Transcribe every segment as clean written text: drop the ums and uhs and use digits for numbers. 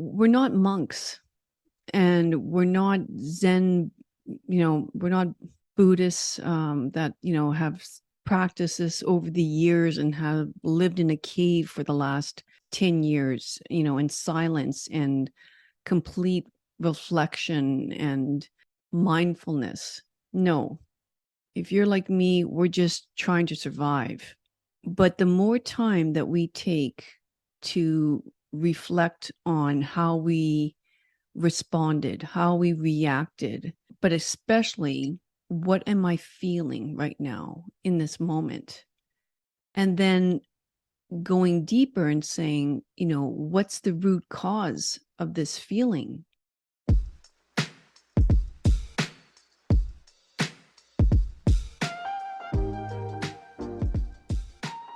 we're not monks and we're not Zen, we're not Buddhists that, have practiced this over the years and have lived in a cave for the last 10 years, in silence and complete reflection and mindfulness. No, if you're like me, we're just trying to survive. But the more time that we take to reflect on how we responded, how we reacted, but especially what am I feeling right now in this moment? And then going deeper and saying, what's the root cause of this feeling?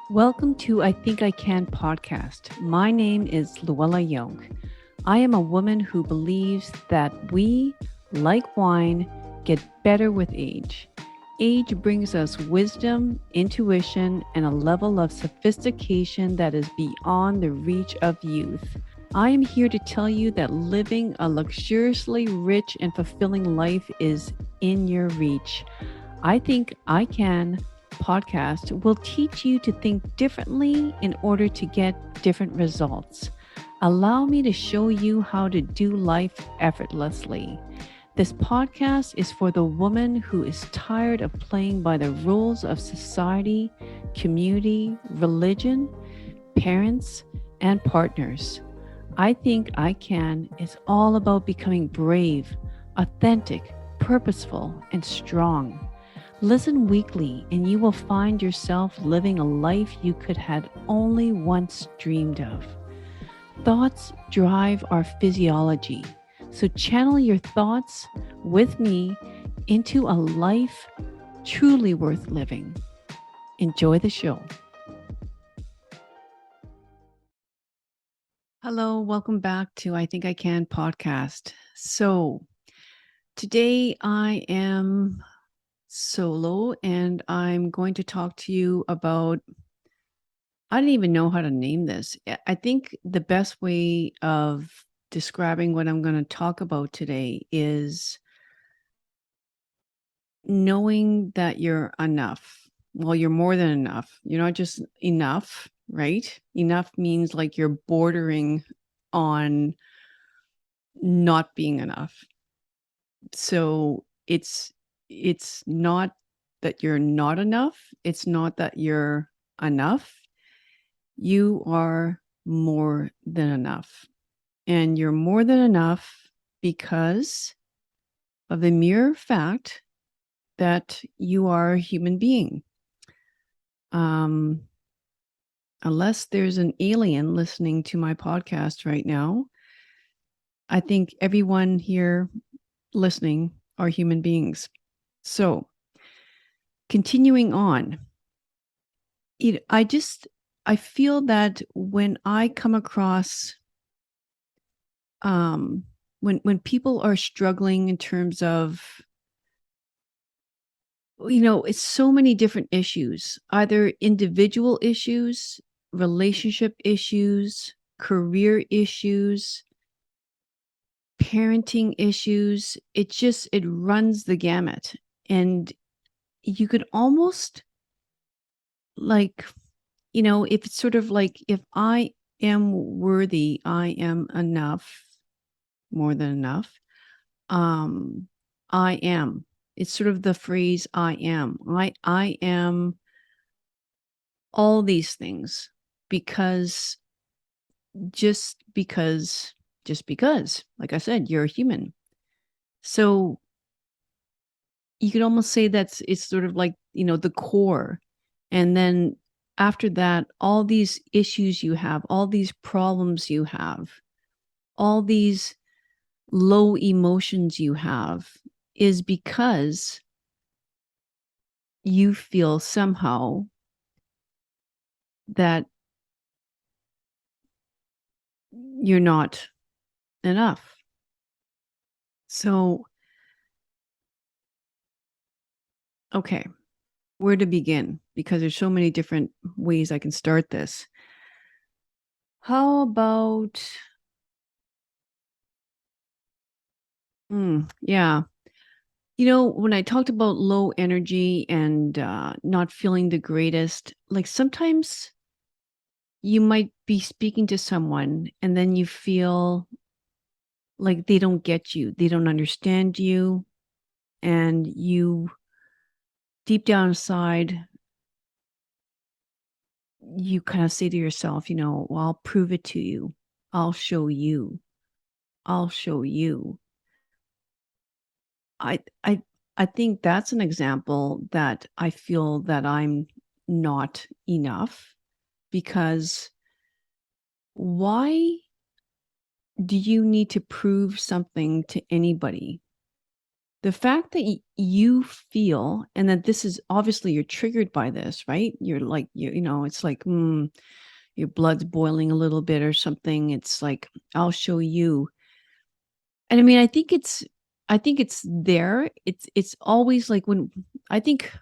Welcome to I Think I Can podcast. My name is Luella Young. I am a woman who believes that we, like wine, get better with age. Age brings us wisdom, intuition, and a level of sophistication that is beyond the reach of youth. I am here to tell you that living a luxuriously rich and fulfilling life is in your reach. I Think I Can podcast will teach you to think differently in order to get different results. Allow me to show you how to do life effortlessly. This podcast is for the woman who is tired of playing by the rules of society, community, religion, parents, and partners. I Think I Can is all about becoming brave, authentic, purposeful, and strong. Listen weekly and you will find yourself living a life you could have only once dreamed of. Thoughts drive our physiology, so channel your thoughts with me into a life truly worth living. Enjoy the show. Hello, welcome back to I Think I Can podcast. So today I am solo and I'm going to talk to you about, I don't even know how to name this. I think the best way of describing what I'm going to talk about today is knowing that you're enough. Well, you're more than enough. You're not just enough, right? Enough means like you're bordering on not being enough. So it's not that you're not enough. It's not that you're enough. You are more than enough. And you're more than enough because of the mere fact that you are a human being. Unless there's an alien listening to my podcast right now, I think everyone here listening are human beings. So, continuing on, I feel that when I come across when people are struggling in terms of, it's so many different issues, either individual issues, relationship issues, career issues, parenting issues. It runs the gamut. And you could almost like, if it's sort of like, if I am worthy, I am enough, more than enough. I am. It's sort of the phrase I am. I am all these things because just because just because, like I said, you're a human. So you could almost say it's sort of like, the core. And then after that, all these issues you have, all these problems you have, all these low emotions you have is because you feel somehow that you're not enough. So, okay, where to begin? Because there's so many different ways I can start this. How about Yeah. When I talked about low energy and not feeling the greatest, like sometimes you might be speaking to someone and then you feel like they don't get you, they don't understand you, and you deep down inside, you kind of say to yourself, well, I'll prove it to you. I'll show you. I'll show you. I I I think that's an example that I feel that I'm not enough because why do you need to prove something to anybody? The fact that you feel, and that this is obviously you're triggered by this, right? You're like, it's like, your blood's boiling a little bit or something. It's like, I'll show you. And I mean, I think it's there. It's always like when I think,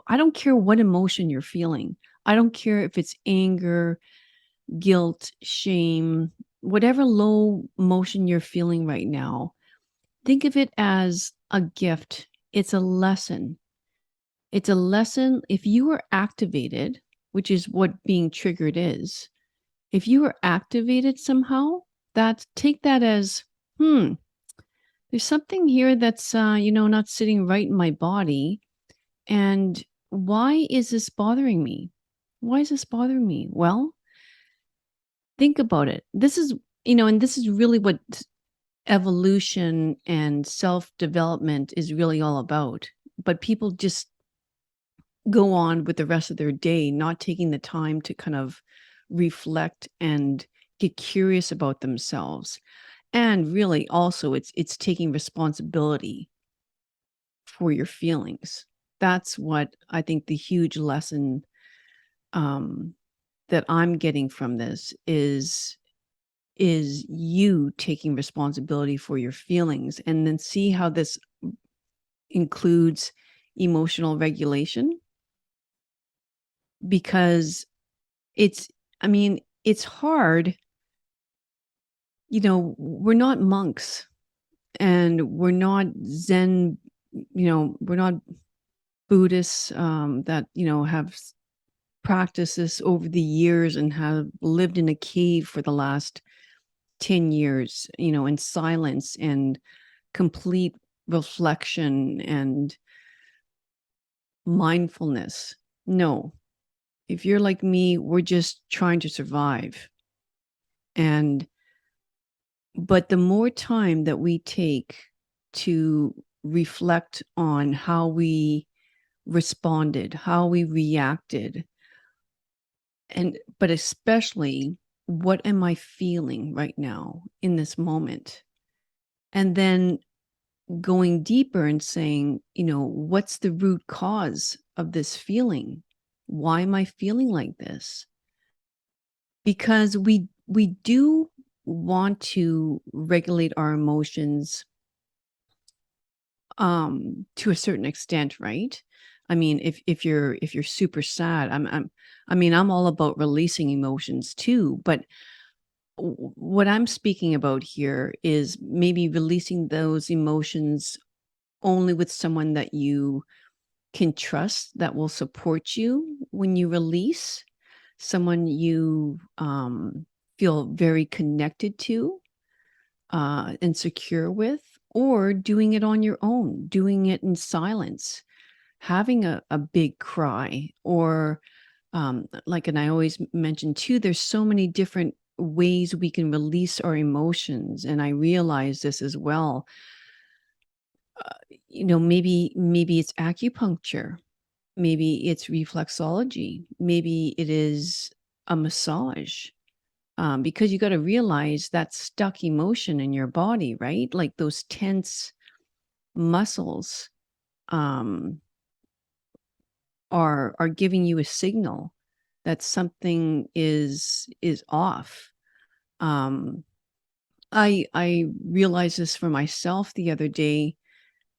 I don't care what emotion you're feeling. I don't care if it's anger, guilt, shame, whatever low emotion you're feeling right now. Think of it as a gift. It's a lesson. It's a lesson if you are activated, which is what being triggered is. If you are activated somehow, that take that as, hmm, there's something here that's not sitting right in my body. And why is this bothering me? Why is this bothering me? Well, think about it. This is, and this is really what evolution and self-development is really all about. But people just go on with the rest of their day, not taking the time to kind of reflect and get curious about themselves. And really also it's taking responsibility for your feelings. That's what I think the huge lesson um, that I'm getting from this is you taking responsibility for your feelings, and then see how this includes emotional regulation, because it's I mean, it's hard, we're not monks and we're not Zen, we're not Buddhists that, have practiced this over the years and have lived in a cave for the last 10 years, in silence and complete reflection and mindfulness. No, if you're like me, we're just trying to survive. And but the more time that we take to reflect on how we responded, how we reacted, and but especially what am I feeling right now in this moment? And then going deeper and saying, what's the root cause of this feeling? Why am I feeling like this? Because we do want to regulate our emotions to a certain extent, right? I mean, if you're super sad, I'm all about releasing emotions too, but what I'm speaking about here is maybe releasing those emotions only with someone that you can trust, that will support you when you release, someone you feel very connected to and secure with, or doing it on your own, doing it in silence, having a big cry, or like, and I always mention too, there's so many different ways we can release our emotions. And I realize this as well. Maybe it's acupuncture, maybe it's reflexology, maybe it is a massage. Because you got to realize that stuck emotion in your body, right? Like those tense muscles um, are giving you a signal that something is off. Um, I realized this for myself the other day,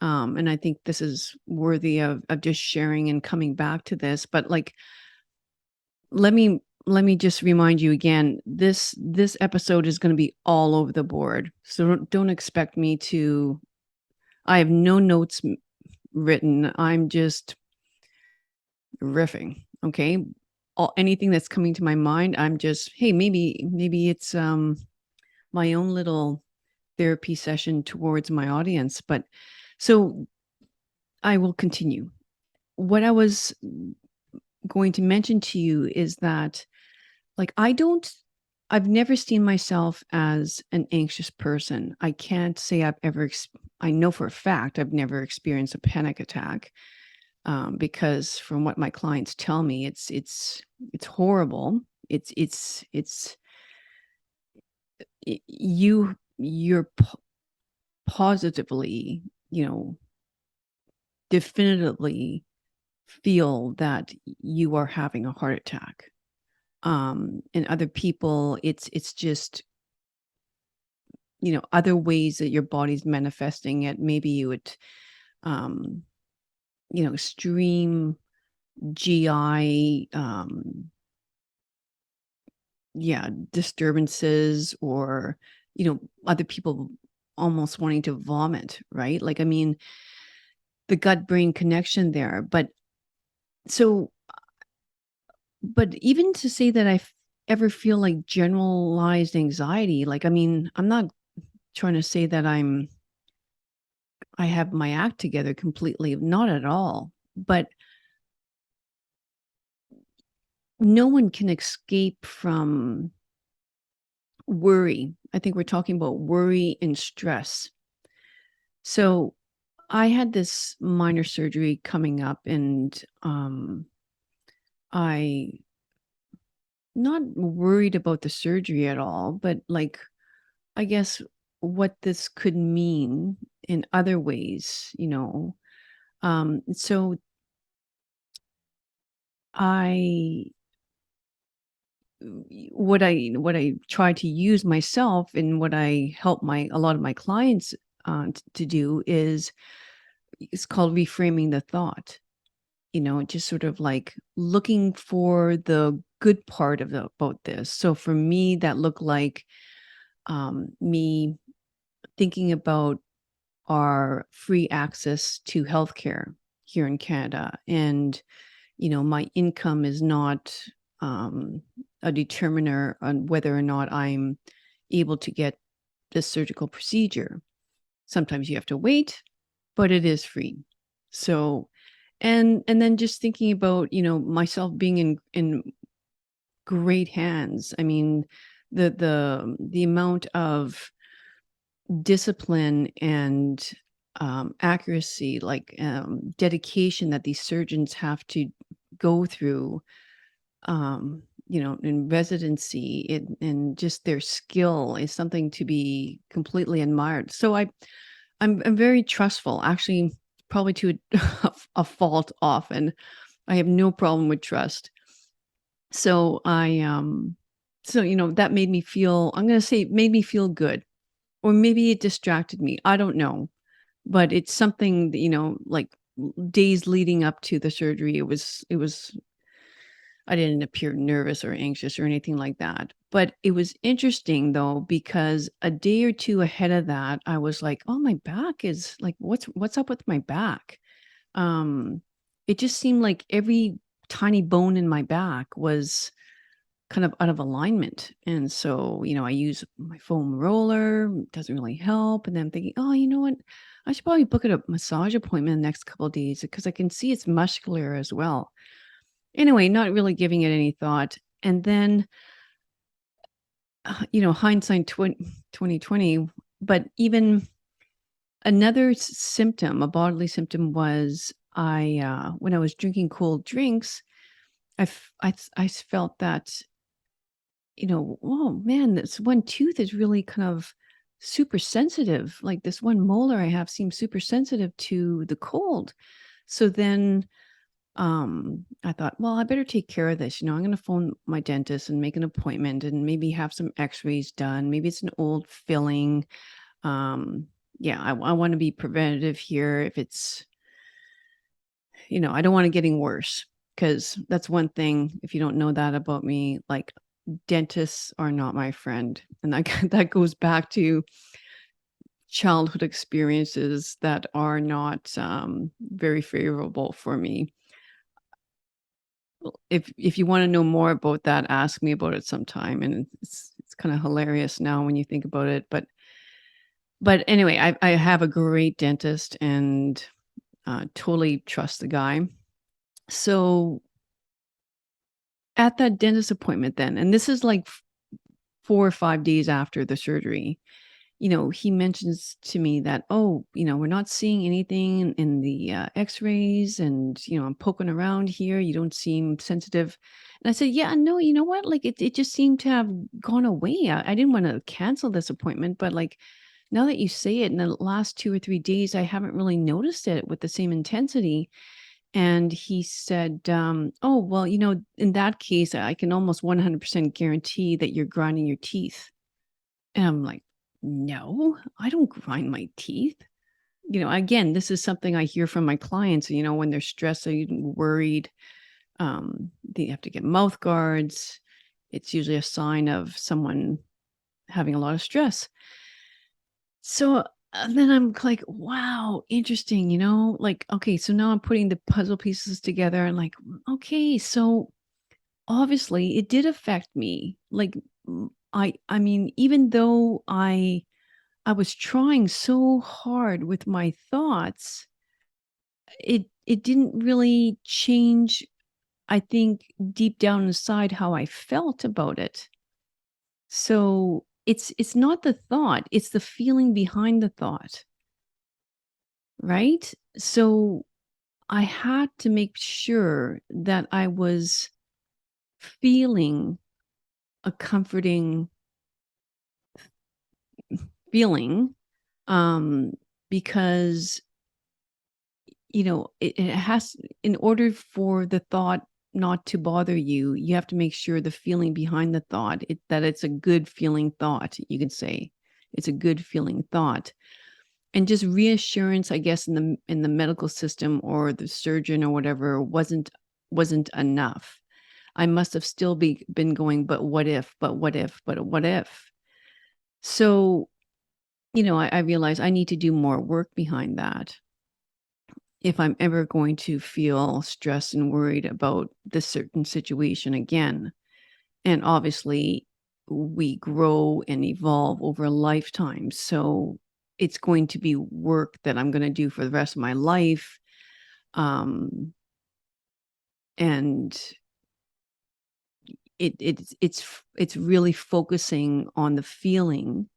and I think this is worthy of just sharing and coming back to this. But like, let me just remind you again, this episode is going to be all over the board, so don't expect me to I have no notes written. I'm just riffing. Okay. Anything that's coming to my mind, I'm just, hey, maybe it's my own little therapy session towards my audience. But so I will continue. What I was going to mention to you is that, like, I've never seen myself as an anxious person. I can't say I've ever, I know for a fact I've never experienced a panic attack, because from what my clients tell me, it's horrible. It's you're positively, definitively feel that you are having a heart attack. And other people, it's just, other ways that your body's manifesting it. Maybe you would, um, extreme GI, yeah, disturbances, or, other people almost wanting to vomit, right? Like, I mean, the gut brain connection there. So, but even to say that ever feel like generalized anxiety, like, I mean, I'm not trying to say that I have my act together completely, not at all. But no one can escape from worry. I think we're talking about worry and stress. So I had this minor surgery coming up, and I not worried about the surgery at all, but like, I guess what this could mean in other ways. So I what I try to use myself, and what I help my a lot of my clients to do is, it's called reframing the thought. Just sort of like looking for the good part about this. So for me, that looked like, me thinking about our free access to healthcare here in Canada. And, my income is not, um, a determiner on whether or not I'm able to get this surgical procedure. Sometimes you have to wait, but it is free. So, and then just thinking about, myself being in great hands. I mean, the amount of discipline and, accuracy, like, dedication that these surgeons have to go through, in residency, and just their skill is something to be completely admired. So I'm very trustful, actually, probably to a fault often. I have no problem with trust. So that made me feel, I'm going to say it made me feel good, or maybe it distracted me. I don't know, but it's something that, like, days leading up to the surgery, it was I didn't appear nervous or anxious or anything like that. But it was interesting though, because a day or two ahead of that, I was like, "Oh, my back is like, what's up with my back?" Um, it just seemed like every tiny bone in my back was kind of out of alignment. And so, I use my foam roller, doesn't really help. And then I'm thinking, oh, you know what? I should probably book a massage appointment in the next couple of days, because I can see it's muscular as well. Anyway, not really giving it any thought. And then, hindsight 2020, but even another symptom, a bodily symptom, was, when I was drinking cold drinks, I felt that, oh man, this one tooth is really kind of super sensitive. Like, this one molar I have seems super sensitive to the cold. So then, I thought, well, I better take care of this. I'm going to phone my dentist and make an appointment, and maybe have some x-rays done. Maybe it's an old filling. Yeah, I want to be preventative here. If it's, I don't want it getting worse, because that's one thing. If you don't know that about me, like, dentists are not my friend. And that, that goes back to childhood experiences that are not very favorable for me. If you want to know more about that, ask me about it sometime. And it's kind of hilarious now when you think about it. But anyway, I have a great dentist and totally trust the guy. So at that dentist appointment, then, and this is like 4 or 5 days after the surgery, he mentions to me that, "Oh, we're not seeing anything in the, X-rays, and, I'm poking around here, you don't seem sensitive." And I said, "Yeah, no, you know what? Like, it just seemed to have gone away. I didn't wanna cancel this appointment, but, like, now that you say it, in the last 2 or 3 days, I haven't really noticed it with the same intensity." And he said, "Oh, well, in that case, I can almost 100% guarantee that you're grinding your teeth." And I'm like, "No, I don't grind my teeth." Again, this is something I hear from my clients, when they're stressed or even worried, they have to get mouth guards. It's usually a sign of someone having a lot of stress. So then I'm like, wow, interesting, like, okay, so now I'm putting the puzzle pieces together and like, okay, so obviously it did affect me. Like, I mean, even though I was trying so hard with my thoughts, it didn't really change, I think, deep down inside how I felt about it. So it's not the thought, it's the feeling behind the thought, right? So I had to make sure that I was feeling a comforting feeling, um, because it has, in order for the thought not to bother you, you have to make sure the feeling behind the thought, that it's a good feeling thought, you could say. It's a good feeling thought. And just reassurance, I guess, in the medical system or the surgeon or whatever wasn't enough. I must have still been going, but what if, but what if, but what if? So, I realized I need to do more work behind that if I'm ever going to feel stressed and worried about this certain situation again. And obviously, we grow and evolve over a lifetime. So it's going to be work that I'm going to do for the rest of my life. Um, and it's really focusing on the feeling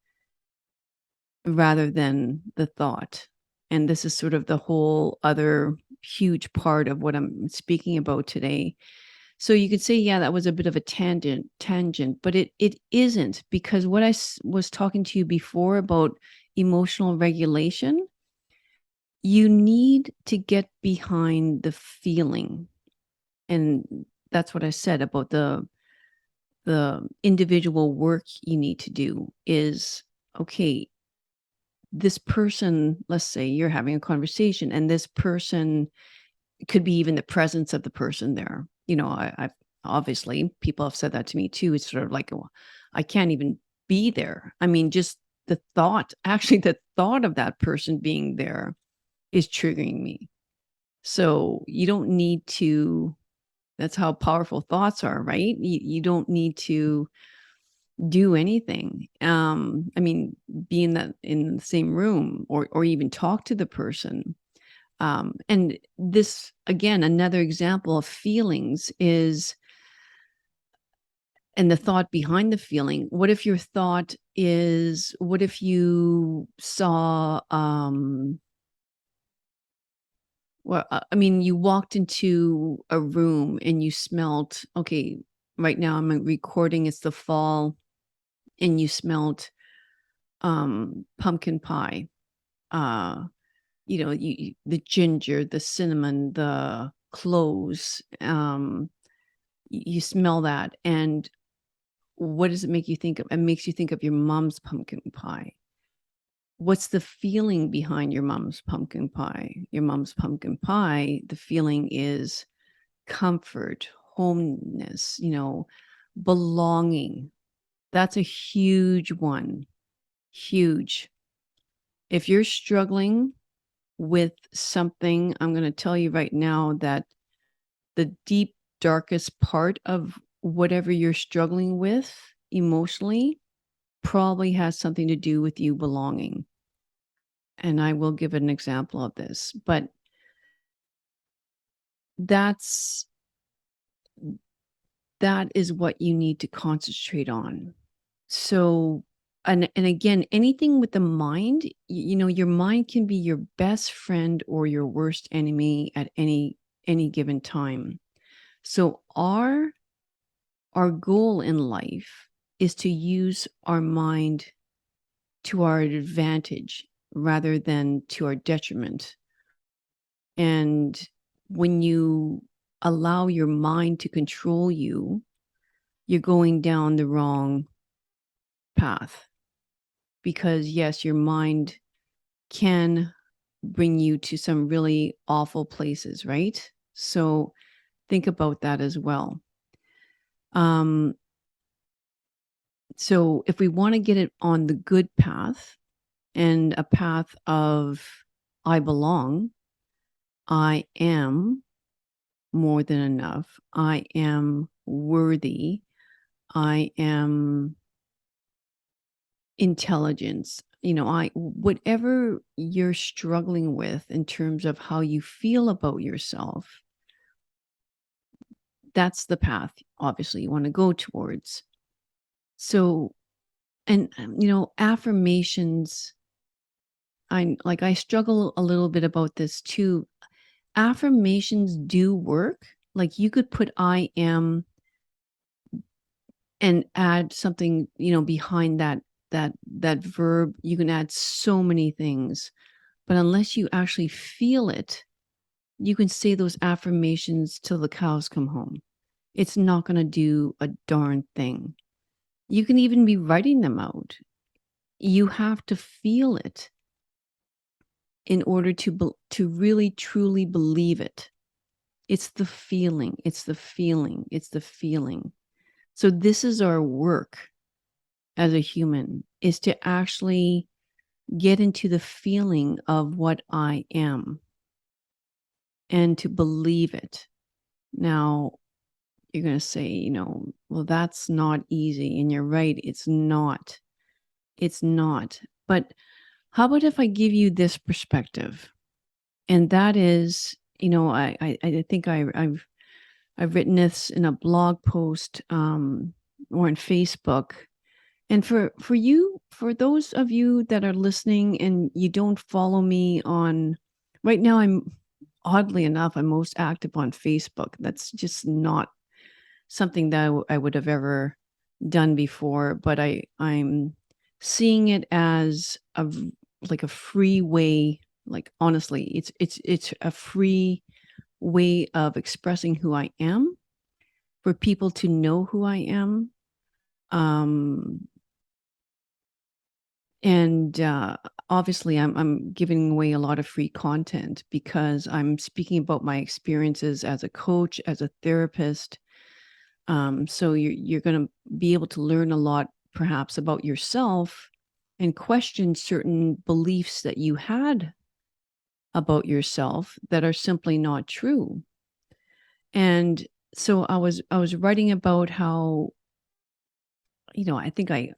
rather than the thought. And this is sort of the whole other huge part of what I'm speaking about today. So you could say, yeah, that was a bit of a tangent, but it isn't, because what was talking to you before about emotional regulation, you need to get behind the feeling. And that's what I said about the individual work you need to do is, okay, this person, let's say you're having a conversation and this person, it could be even the presence of the person there. I've obviously people have said that to me too. It's sort of like, oh, I can't even be there. I mean, just the thought, actually, the thought of that person being there is triggering me. So you don't need to. That's how powerful thoughts are, right? You don't need to do anything. I mean, be in the same room or even talk to the person. And this, again, another example of feelings is, and the thought behind the feeling. What if your thought is, what if you saw, well, I mean, you walked into a room and you smelled, okay, right now I'm recording, it's the fall, and you smelled pumpkin pie. Uh, the ginger, the cinnamon, the cloves, you smell that, and what does it make you think of? It makes you think of your mom's pumpkin pie. What's the feeling behind your mom's pumpkin pie? Your mom's pumpkin pie, the feeling is comfort, homeness, belonging. That's a huge one. Huge. If you're struggling with something, I'm going to tell you right now that the deep, darkest part of whatever you're struggling with emotionally probably has something to do with you belonging. And I will give an example of this, but that's that is what you need to concentrate on. So, and again, anything with the mind, your mind can be your best friend or your worst enemy at any given time. So our goal in life is to use our mind to our advantage rather than to our detriment. And when you allow your mind to control you, you're going down the wrong path. Because, yes, your mind can bring you to some really awful places, right? So think about that as well. Um, so if we want to get it on the good path and a path of I belong, I am more than enough, I am worthy, I am intelligence. I whatever you're struggling with in terms of how you feel about yourself, that's the path obviously you want to go towards. So, and affirmations, I struggle a little bit about this too. Affirmations do work. Like you could put I am and add something, behind that verb. You can add so many things. But unless you actually feel it, you can say those affirmations till the cows come home. It's not going to do a darn thing. You can even be writing them out. You have to feel it in order to really truly believe it. It's the feeling. It's the feeling. It's the feeling. So this is our work as a human, is to actually get into the feeling of what I am and to believe it. Now, you're going to say, well, that's not easy. And you're right. It's not. It's not. But how about if I give you this perspective? And that is, I think I've written this in a blog post or on Facebook. And for those of you that are listening and you don't follow me on, right now, oddly enough, I'm most active on Facebook. That's just not something that I would have ever done before, but I'm seeing it as like a free way. Like honestly, it's a free way of expressing who I am, for people to know who I am. Um, and obviously, I'm giving away a lot of free content because I'm speaking about my experiences as a coach, as a therapist. So you're going to be able to learn a lot, perhaps, about yourself and question certain beliefs that you had about yourself that are simply not true. And so I was writing about how, I think I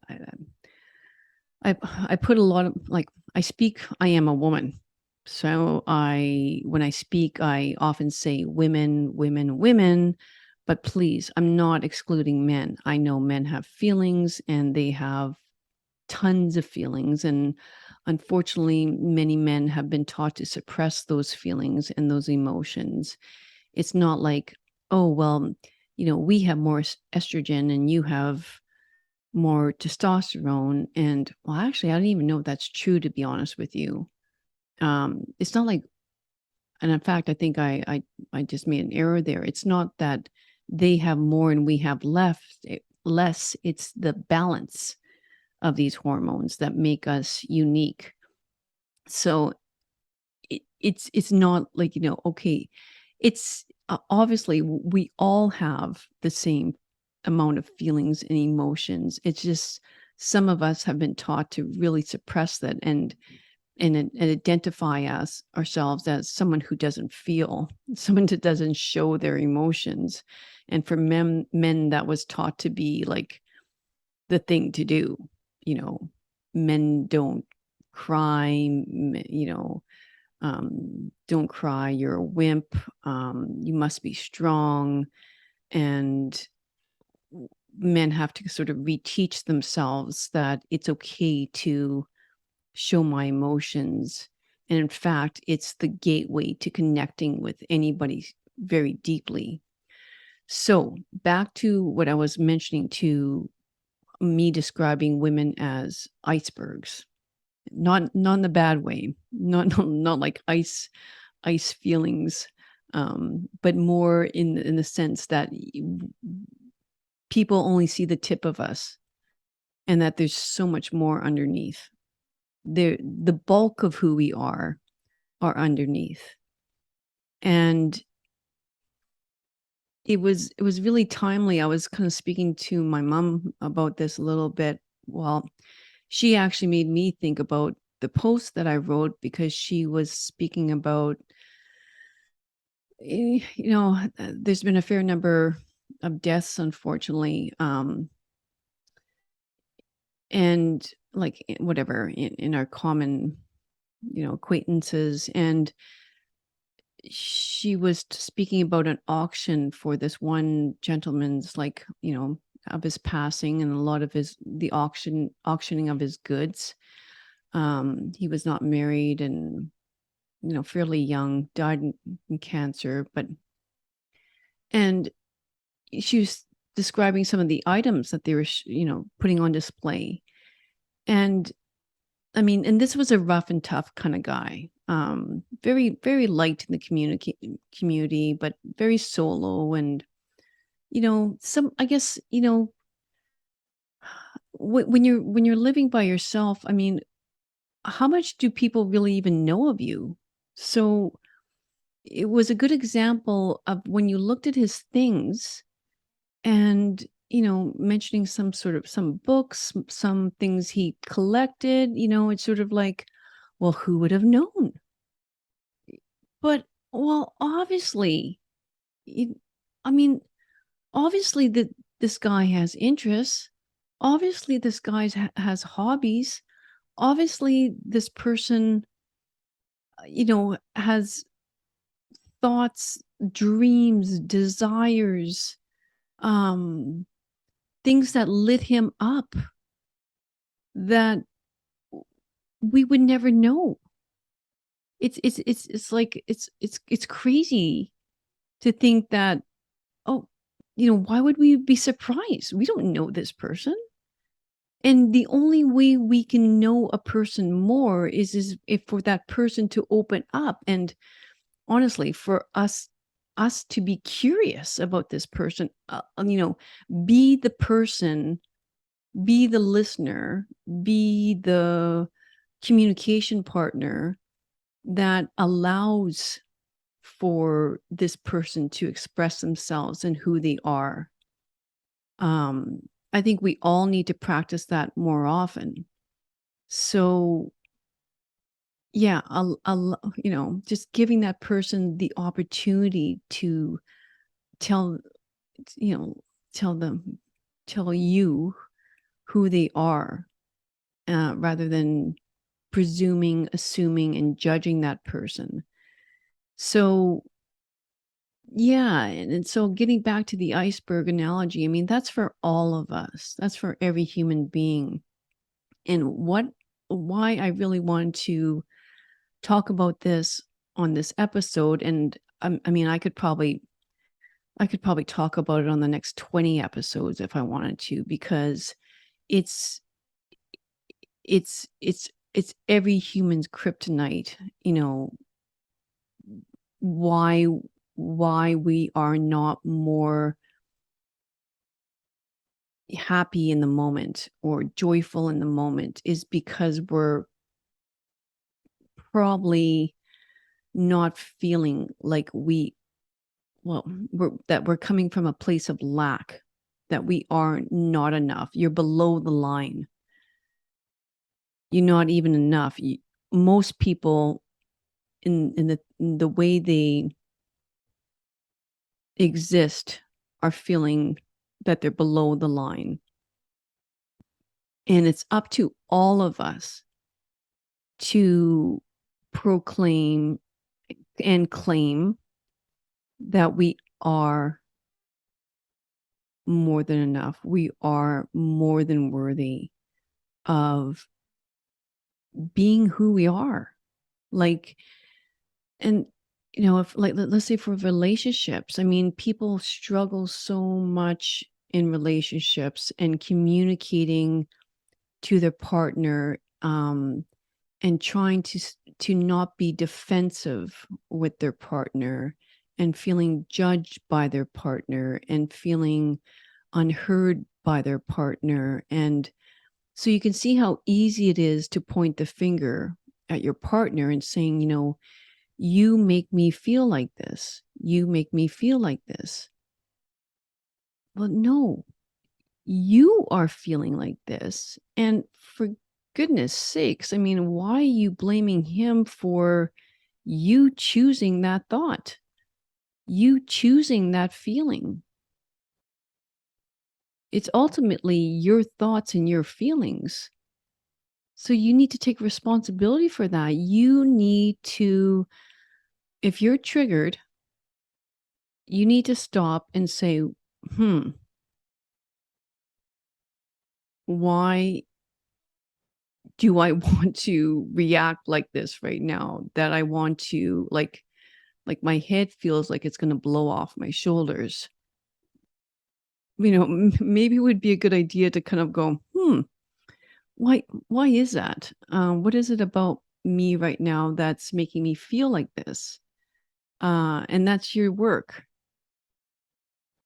put a lot of, like, I speak, I am a woman. So when I speak, I often say women, women, women, but please, I'm not excluding men. I know men have feelings and they have tons of feelings. And unfortunately, many men have been taught to suppress those feelings and those emotions. It's not like, oh, well, we have more estrogen and you have more testosterone. And well, actually, I don't even know if that's true, to be honest with you. It's not like, and in fact, I think I just made an error there. It's not that they have more and we have less. It's the balance of these hormones that make us unique. So it's not like, okay, it's obviously we all have the same amount of feelings and emotions. It's just some of us have been taught to really suppress that, and and identify ourselves as someone who doesn't feel, someone that doesn't show their emotions. And for men that was taught to be like the thing to do. You know, men don't cry, don't cry, you're a wimp, you must be strong. And men have to sort of reteach themselves that it's okay to show my emotions. And in fact, it's the gateway to connecting with anybody very deeply. So, back to what I was mentioning, to me describing women as icebergs, not in the bad way, not like ice feelings, but more in the sense that people only see the tip of us, and that there's so much more underneath. The bulk of who we are underneath. And it was really timely. I was kind of speaking to my mom about this a little bit. Well, she actually made me think about the post that I wrote, because she was speaking about, there's been a fair number of deaths, unfortunately, and like whatever in our common, acquaintances. And she was speaking about an auction for this one gentleman's, like, of his passing, and a lot of the auctioning of his goods. He was not married, and fairly young, died in cancer. And she was describing some of the items that they were putting on display. And I mean, and this was a rough and tough kind of guy. Very, very liked in the community, but very solo. And, some, I guess, when you're living by yourself, I mean, how much do people really even know of you? So it was a good example of when you looked at his things, and, mentioning some books, some things he collected, it's sort of like, well, who would have known? But, well, obviously, it, I mean, obviously that this guy has interests. Obviously, this guy has hobbies. Obviously, this person, has thoughts, dreams, desires, um, things that lit him up that we would never know. It's like it's crazy to think that, oh, why would we be surprised? We don't know this person. And the only way we can know a person more is if for that person to open up, and honestly, for us to be curious about this person, be the person, be the listener, be the communication partner that allows for this person to express themselves and who they are. I think we all need to practice that more often. So yeah, just giving that person the opportunity to tell, you know, tell them, tell you who they are, rather than presuming, assuming, and judging that person. So yeah, and so getting back to the iceberg analogy, I mean, that's for all of us. That's for every human being. And why I really wanted to talk about this on this episode, and I mean, I could probably talk about it on the next 20 episodes if I wanted to, because it's it's every human's kryptonite, why we are not more happy in the moment or joyful in the moment is because we're probably not feeling like we're coming from a place of lack, that we are not enough. You're below the line. You're not even enough. most people in the way they exist are feeling that they're below the line. And it's up to all of us to proclaim and claim that we are more than enough. We are more than worthy of being who we are. Like, and if like let's say for relationships, I mean, people struggle so much in relationships and communicating to their partner, and trying to not be defensive with their partner and feeling judged by their partner and feeling unheard by their partner. And so you can see how easy it is to point the finger at your partner and saying, you make me feel like this. You make me feel like this. Well, no, you are feeling like this. And for goodness sakes, I mean, why are you blaming him for you choosing that thought? You choosing that feeling? It's ultimately your thoughts and your feelings. So you need to take responsibility for that. You need to, if you're triggered, you need to stop and say, why do I want to react like this right now? That I want to my head feels like it's going to blow off my shoulders. Maybe it would be a good idea to kind of go, why is that? What is it about me right now that's making me feel like this? And that's your work.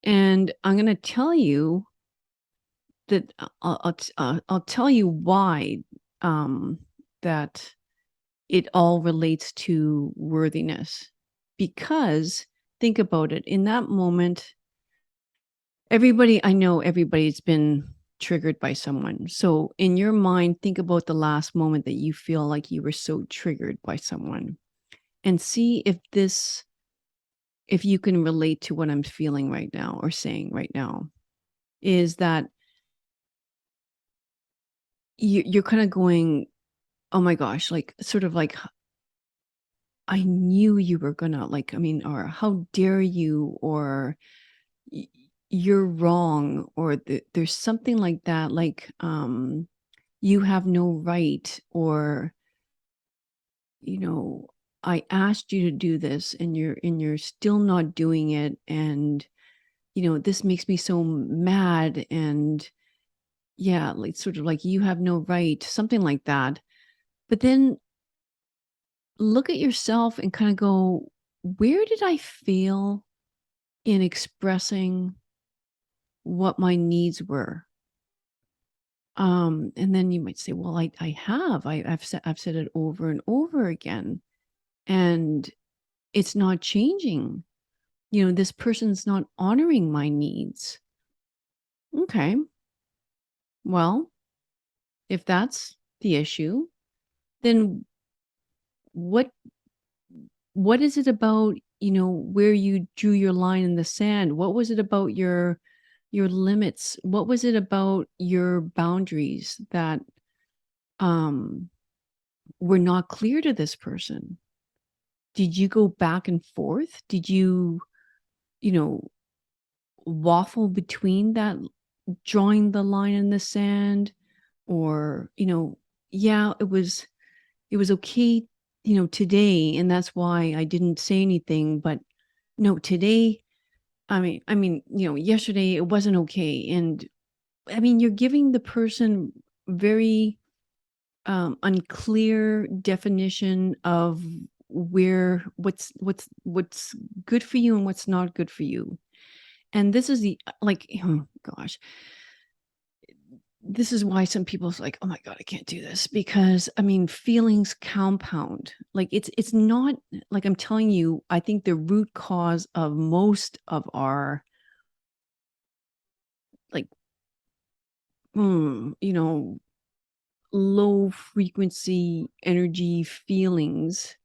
And I'm going to tell you that I'll tell you why that it all relates to worthiness. Because think about it, in that moment, everybody's been triggered by someone. So in your mind, think about the last moment that you feel like you were so triggered by someone and see if you can relate to what I'm feeling right now or saying right now. Is that you're kind of going, oh my gosh, like sort of like, I knew you were gonna like, I mean, or how dare you, or y- you're wrong, or there's something like that, like, you have no right, or, you know, I asked you to do this and you're still not doing it. And, this makes me so mad. And yeah, like sort of like you have no right, something like that. But then look at yourself and kind of go, where did I fail in expressing what my needs were? And then you might say, well, I've said it over and over again, and it's not changing. This person's not honoring my needs. Okay. Well, if that's the issue, then what what is it about, where you drew your line in the sand? What was it about your limits? What was it about your boundaries that um were not clear to this person? Did you go back and forth? Did you know, waffle between that, drawing the line in the sand? Or, yeah, it was okay, today, and that's why I didn't say anything. But no, today, yesterday it wasn't okay. And I mean, you're giving the person very unclear definition of what's good for you and what's not good for you. And this is the like, oh gosh, this is why some people's like, oh my god, I can't do this, because I mean, feelings compound. Like, it's not like, I'm telling you, I think the root cause of most of our, like, you know low frequency energy feelings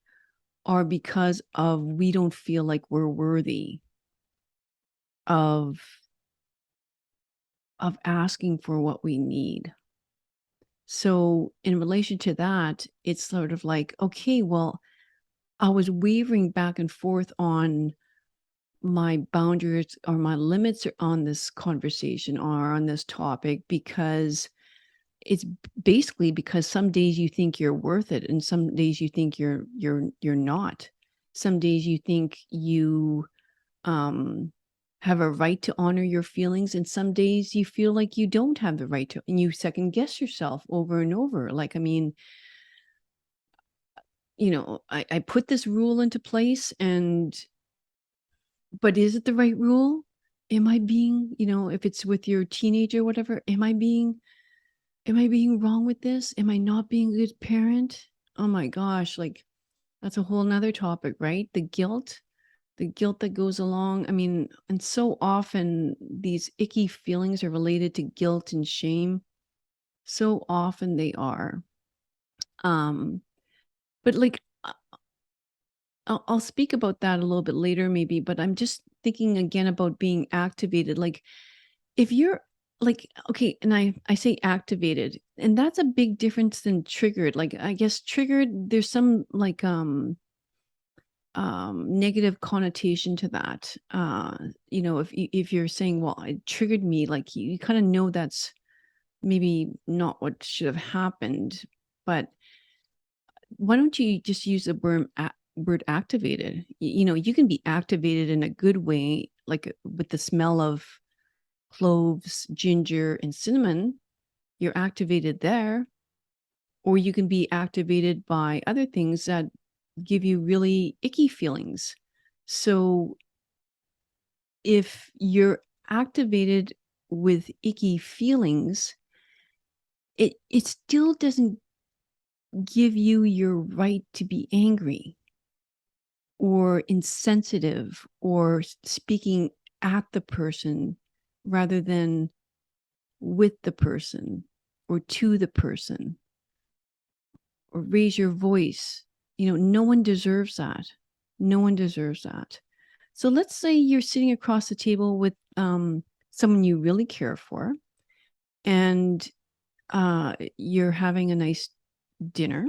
are because of we don't feel like we're worthy of asking for what we need. So in relation to that, it's sort of like, okay, well, I was wavering back and forth on my boundaries or my limits on this conversation or on this topic because it's basically because some days you think you're worth it and some days you think you're not. Some days you think you um have a right to honor your feelings and some days you feel like you don't have the right to and you second guess yourself over and over. Like, I mean, I put this rule into place and but is it the right rule? Am I being, if it's with your teenager or whatever, am I being wrong with this? Am I not being a good parent? Oh my gosh, like that's a whole nother topic, right? The guilt that goes along. I mean, and so often these icky feelings are related to guilt and shame. So often they are. Um, but like I'll speak about that a little bit later, maybe, but I'm just thinking again about being activated. Like if you're like, okay, and I say activated, and that's a big difference than triggered. Like I guess triggered, there's some like negative connotation to that. If you're saying, well, it triggered me, like you kind of know that's maybe not what should have happened. But why don't you just use the word activated? You can be activated in a good way, like with the smell of cloves, ginger, and cinnamon, you're activated there. Or you can be activated by other things that give you really icky feelings. So if you're activated with icky feelings, it still doesn't give you your right to be angry or insensitive or speaking at the person rather than with the person or to the person or raise your voice. No one deserves that. No one deserves that. So let's say you're sitting across the table with someone you really care for, and you're having a nice dinner,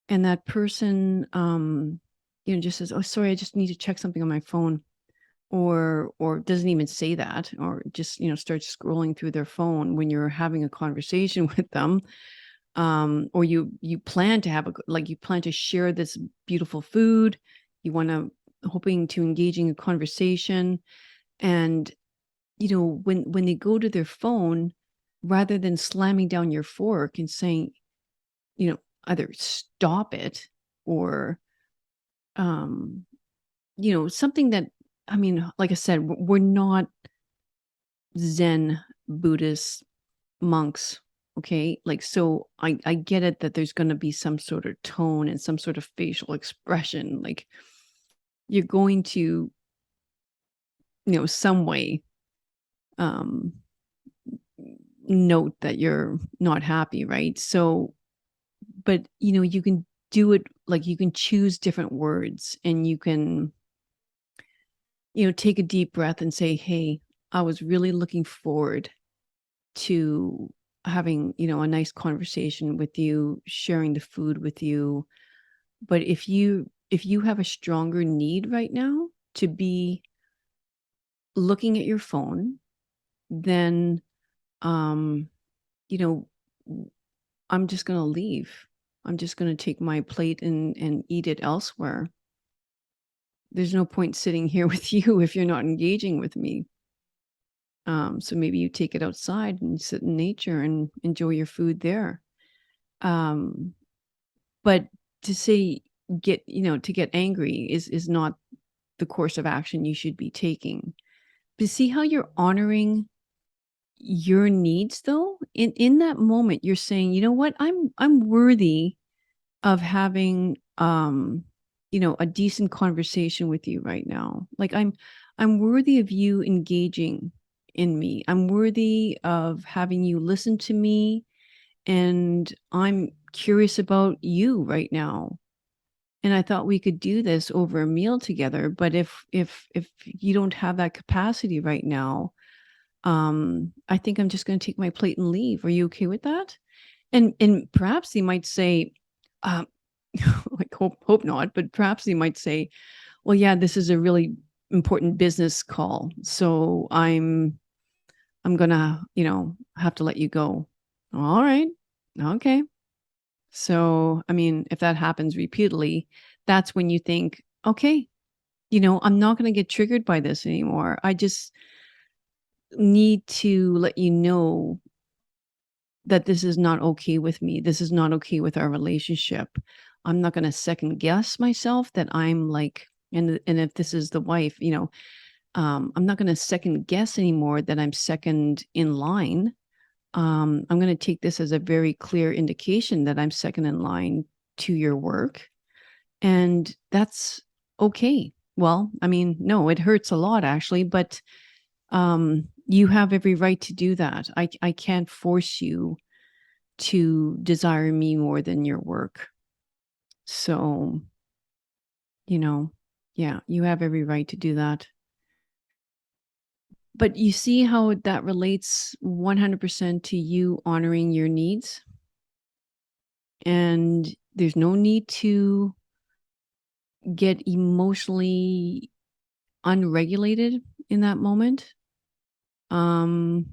and that person, just says, "Oh, sorry, I just need to check something on my phone," or doesn't even say that, or just starts scrolling through their phone when you're having a conversation with them. Or you plan to have you plan to share this beautiful food, you want to hoping to engaging a conversation, and when they go to their phone, rather than slamming down your fork and saying, either stop it or um something that, I mean, like I said, we're not Zen Buddhist monks. Okay. Like, so I get it that there's going to be some sort of tone and some sort of facial expression. Like you're going to, some way, um, note that you're not happy. Right. So, but you can do it, like you can choose different words and you can, take a deep breath and say, hey, I was really looking forward to having, a nice conversation with you, sharing the food with you. But if you have a stronger need right now to be looking at your phone, then um, you know, I'm just gonna leave. I'm just gonna take my plate and eat it elsewhere. There's no point sitting here with you if you're not engaging with me. So maybe you take it outside and sit in nature and enjoy your food there. Um, but to say to get angry is not the course of action you should be taking. But see how you're honoring your needs though? In that moment, you're saying, you know what, I'm worthy of having a decent conversation with you right now. Like I'm worthy of you engaging in me. I'm worthy of having you listen to me and I'm curious about you right now. And I thought we could do this over a meal together, but if you don't have that capacity right now, I think I'm just going to take my plate and leave. Are you okay with that? And perhaps he might say, um, like hope not, but perhaps he might say, well, yeah, this is a really important business call, so I'm gonna, have to let you go. All right, okay. So, I mean, if that happens repeatedly, that's when you think, okay, I'm not going to get triggered by this anymore. I just need to let you know that this is not okay with me. This is not okay with our relationship. I'm not going to second guess myself that I'm like, and if this is the wife, I'm not going to second guess anymore that I'm second in line. I'm going to take this as a very clear indication that I'm second in line to your work. And that's okay. Well, I mean, no, it hurts a lot actually, but you have every right to do that. I can't force you to desire me more than your work. So, you know, yeah, you have every right to do that. But you see how that relates 100% to you honoring your needs? And there's no need to get emotionally unregulated in that moment. Um,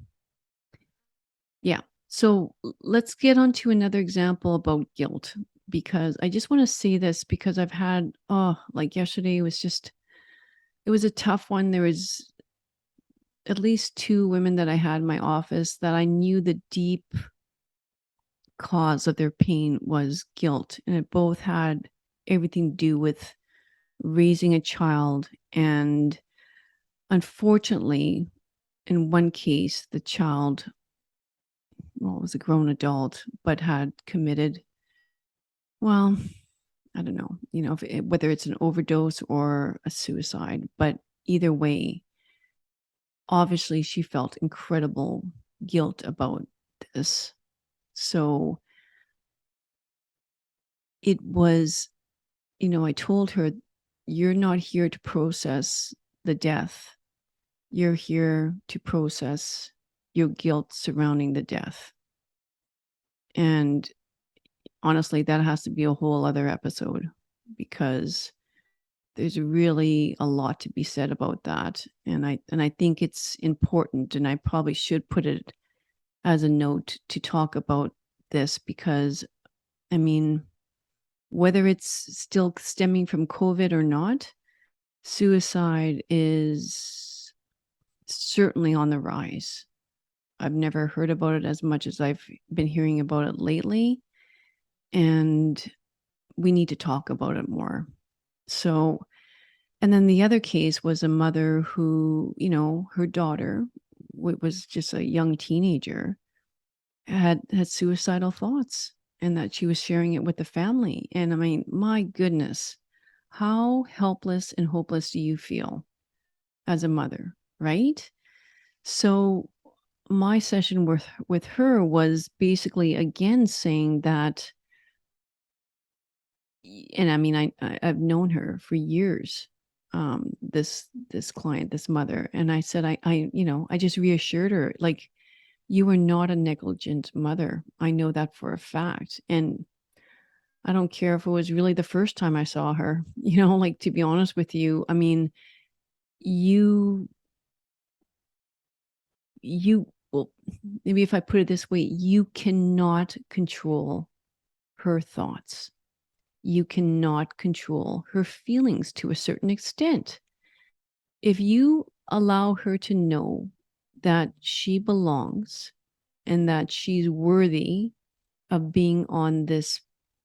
yeah. So let's get on to another example about guilt because I just want to say this because I've had, like yesterday was just, it was a tough one. There was at least two women that I had in my office that I knew the deep cause of their pain was guilt. And it both had everything to do with raising a child. And unfortunately, in one case, the child, well, was a grown adult, but had committed, well, I don't know, whether it's an overdose or a suicide, but either way, obviously she felt incredible guilt about this. So it was, I told her, you're not here to process the death. You're here to process your guilt surrounding the death. And honestly, that has to be a whole other episode because there's really a lot to be said about that. And I think it's important and I probably should put it as a note to talk about this because I mean, whether it's still stemming from COVID or not, suicide is certainly on the rise. I've never heard about it as much as I've been hearing about it lately. And we need to talk about it more. So, and then the other case was a mother who, her daughter was just a young teenager, had suicidal thoughts and that she was sharing it with the family. And I mean, my goodness, how helpless and hopeless do you feel as a mother, right? So my session with her was basically again saying that, and I mean, I've known her for years, this client, this mother, and I said, I just reassured her, like, you are not a negligent mother. I know that for a fact, and I don't care if it was really the first time I saw her. Like to be honest with you, I mean, you well, maybe if I put it this way, you cannot control her thoughts. You cannot control her feelings to a certain extent. If you allow her to know that she belongs and that she's worthy of being on this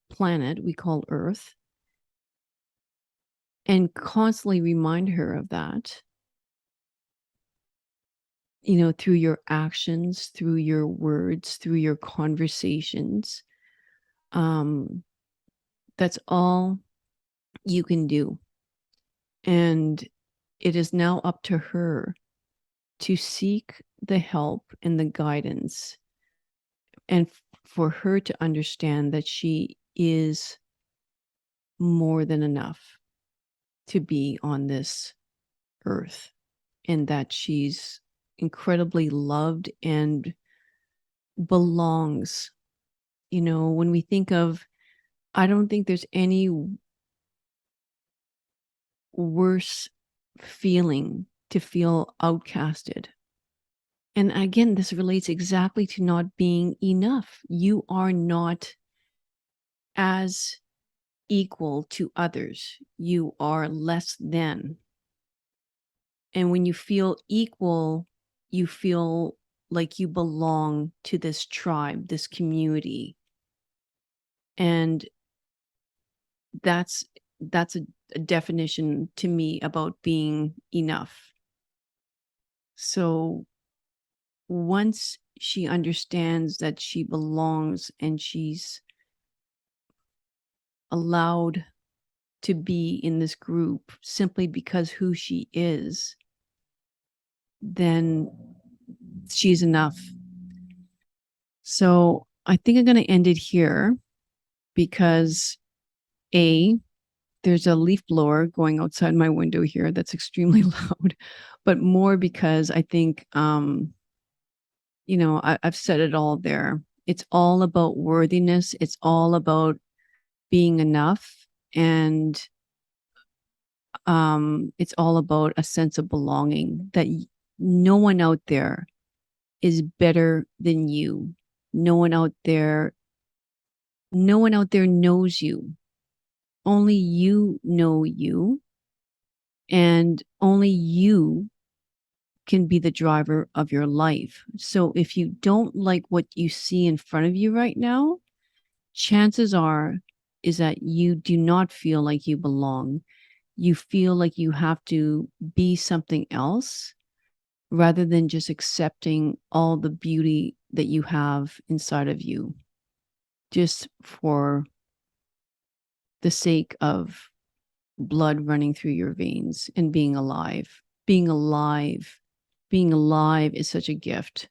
planet we call Earth, and constantly remind her of that, through your actions, through your words, through your conversations, um, that's all you can do. And it is now up to her to seek the help and the guidance and for her to understand that she is more than enough to be on this earth, and that she's incredibly loved and belongs. You know, when we think of, I don't think there's any worse feeling to feel outcasted. And again, this relates exactly to not being enough. You are not as equal to others, you are less than. And when you feel equal, you feel like you belong to this tribe, this community. And that's a definition to me about being enough. So once she understands that she belongs and she's allowed to be in this group simply because who she is, then she's enough. So I think I'm going to end it here because there's a leaf blower going outside my window here that's extremely loud, but more because I think, I've said it all there. It's all about worthiness. It's all about being enough. And it's all about a sense of belonging, that no one out there is better than you. No one out there knows you. Only you know you, and only you can be the driver of your life. So if you don't like what you see in front of you right now, chances are is that you do not feel like you belong. You feel like you have to be something else rather than just accepting all the beauty that you have inside of you, just for the sake of blood running through your veins and being alive. Being alive. Being alive is such a gift.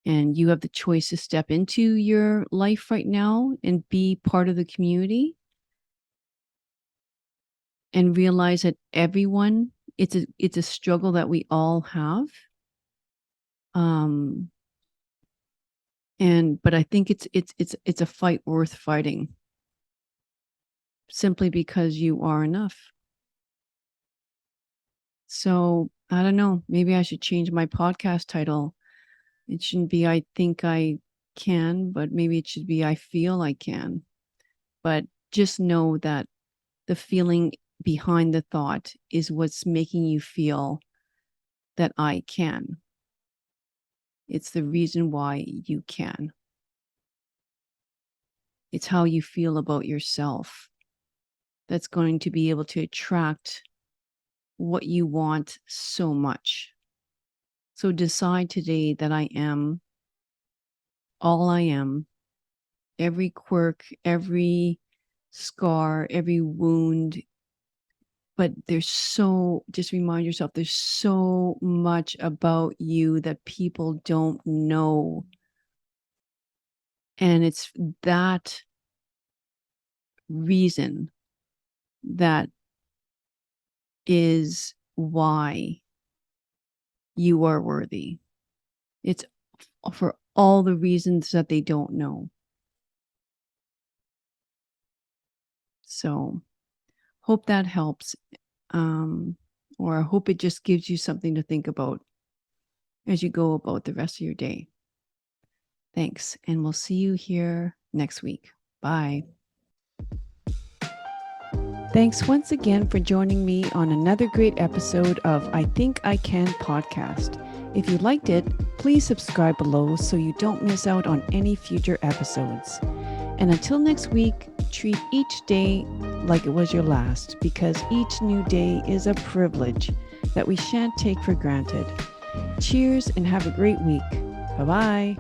And you have the choice to step into your life right now and be part of the community and realize that everyone, it's a struggle that we all have. But I think it's a fight worth fighting, simply because you are enough. So I don't know, maybe I should change my podcast title. It shouldn't be I think I can, but maybe it should be I feel I can. But just know that the feeling behind the thought is what's making you feel that I can. It's the reason why you can. It's how you feel about yourself that's going to be able to attract what you want so much. So decide today that I am all I am. Every quirk, every scar, every wound. But just remind yourself, there's so much about you that people don't know. And it's that reason that is why you are worthy. It's for all the reasons that they don't know. So hope that helps. Or I hope it just gives you something to think about as you go about the rest of your day. Thanks. And we'll see you here next week. Bye. Thanks once again for joining me on another great episode of I Think I Can podcast. If you liked it, please subscribe below so you don't miss out on any future episodes. And until next week, treat each day like it was your last, because each new day is a privilege that we shan't take for granted. Cheers and have a great week. Bye-bye.